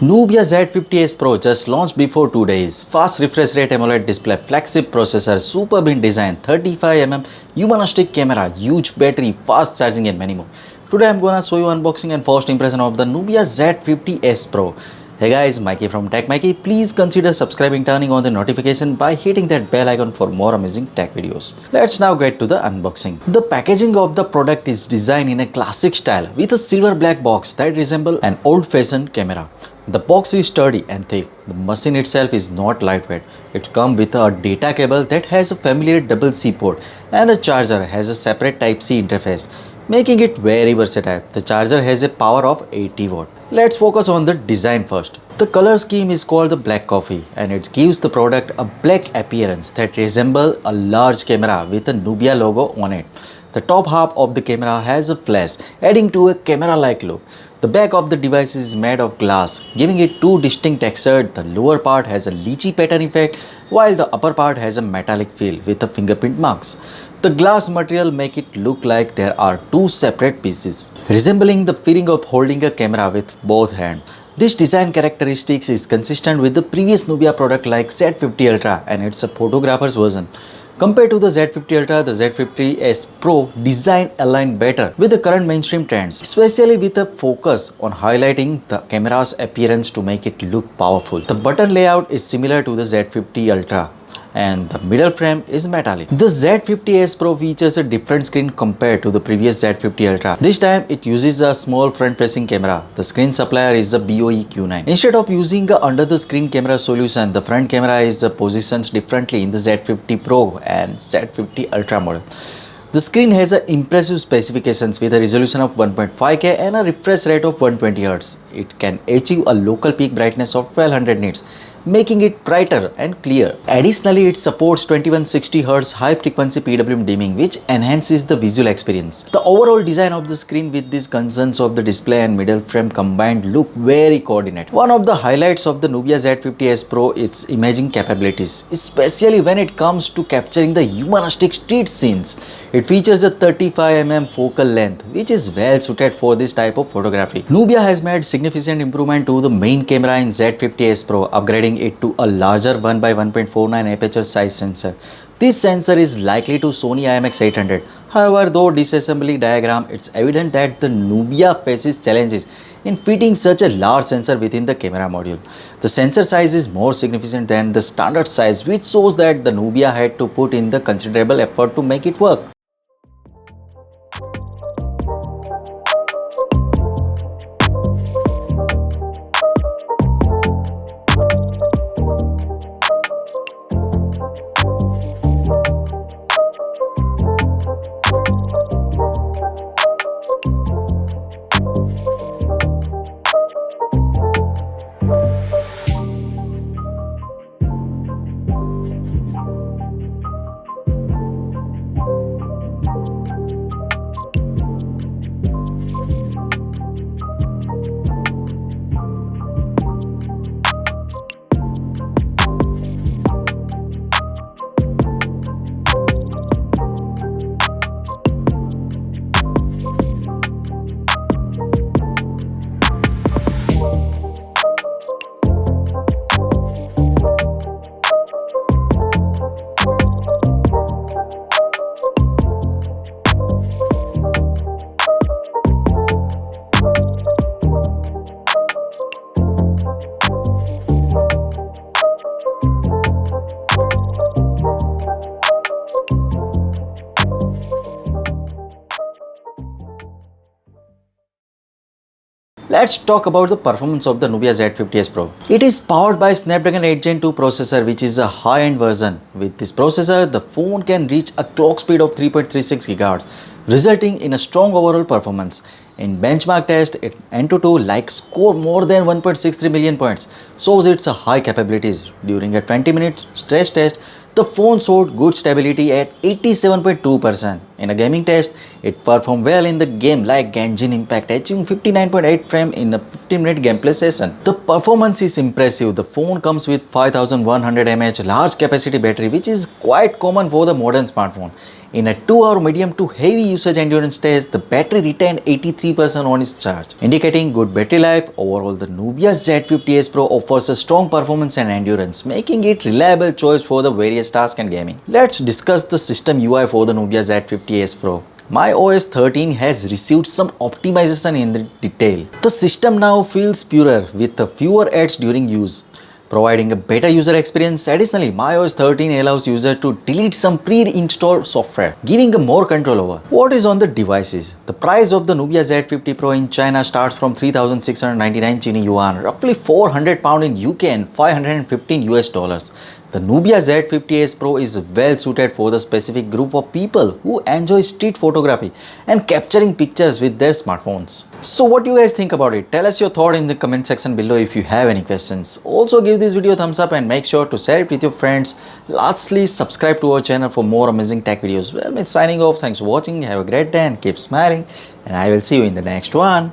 Nubia Z50s Pro just launched before 2 days. Fast refresh rate AMOLED display, flagship processor, superb in design, 35mm humanistic camera, huge battery, fast charging and many more. Today I'm gonna show you unboxing and first impression of the Nubia Z50s Pro. Hey guys, Maiky from techmaiky. Please consider subscribing, turning on the notification by hitting that bell icon for more amazing tech videos. Let's now get to the unboxing. The packaging of the product is designed in a classic style with a silver black box that resembles an old-fashioned camera. The box is sturdy and thick. The machine itself is not lightweight. It comes with a data cable that has a familiar double C port and the charger has a separate Type-C interface, making it very versatile. The charger has a power of 80 watt. Let's focus on the design first. The color scheme is called the black coffee and it gives the product a black appearance that resembles a large camera with a Nubia logo on it. The top half of the camera has a flash, adding to a camera-like look. The back of the device is made of glass, giving it two distinct textures. The lower part has a lychee pattern effect, while the upper part has a metallic feel with the fingerprint marks. The glass material makes it look like there are two separate pieces, resembling the feeling of holding a camera with both hands. This design characteristics is consistent with the previous Nubia product like Z50 Ultra and it's a photographer's version. Compared to the Z50 Ultra, the Z50s Pro design align better with the current mainstream trends, especially with a focus on highlighting the camera's appearance to make it look powerful. The button layout is similar to the Z50 Ultra and the middle frame is metallic. The Z50s Pro features a different screen compared to the previous Z50 Ultra. This time it uses a small front-facing camera. The screen supplier is the BOE Q9. Instead of using a under-the-screen camera solution, the front camera is positioned differently in the Z50 Pro and Z50 Ultra model. The screen has impressive specifications with a resolution of 1.5K and a refresh rate of 120Hz. It can achieve a local peak brightness of 1200 nits, making it brighter and clear. Additionally, it supports 2160Hz high-frequency PWM dimming, which enhances the visual experience. The overall design of the screen with these concerns of the display and middle frame combined look very coordinated. One of the highlights of the Nubia Z50s Pro is its imaging capabilities, especially when it comes to capturing the humanistic street scenes. It features a 35mm focal length, which is well suited for this type of photography. Nubia has made significant improvement to the main camera in Z50s Pro, upgrading it to a larger 1x1.49 aperture size sensor. This sensor is likely to Sony IMX800. However, though disassembly diagram, it's evident that the Nubia faces challenges in fitting such a large sensor within the camera module. The sensor size is more significant than the standard size, which shows that the Nubia had to put in the considerable effort to make it work. Let's talk about the performance of the Nubia Z50s Pro. It is powered by Snapdragon 8 Gen 2 processor, which is a high-end version. With this processor, the phone can reach a clock speed of 3.36 GHz, resulting in a strong overall performance. In benchmark test, Antutu like score more than 1.63 million points, shows its high capabilities. During a 20-minute stress test, the phone showed good stability at 87.2%. In a gaming test, it performed well in the game like Genshin Impact, achieving 59.8 frames in a 15-minute gameplay session. The performance is impressive. The phone comes with 5100 mAh large capacity battery, which is quite common for the modern smartphone. In a 2-hour medium to heavy usage endurance test, the battery retained 83 83% on its charge, indicating good battery life. Overall, the Nubia Z50s Pro offers a strong performance and endurance, making it reliable choice for the various tasks and gaming. Let's discuss the system UI for the Nubia Z50s Pro. MyOS 13 has received some optimization in the detail. The system now feels purer with fewer ads during use, providing a better user experience. Additionally, MyOS 13 allows user to delete some pre-installed software, giving a more control over what is on the devices. The price of the Nubia Z50 Pro in China starts from 3,699 Chini Yuan, roughly £400 in UK and 515 US dollars. The Nubia Z50s Pro is well suited for the specific group of people who enjoy street photography and capturing pictures with their smartphones. So what do you guys think about it? Tell us your thought in the comment section below if you have any questions. Also give this video a thumbs up and make sure to share it with your friends. Lastly, subscribe to our channel for more amazing tech videos. Well, me signing off. Thanks for watching. Have a great day and keep smiling. And I will see you in the next one.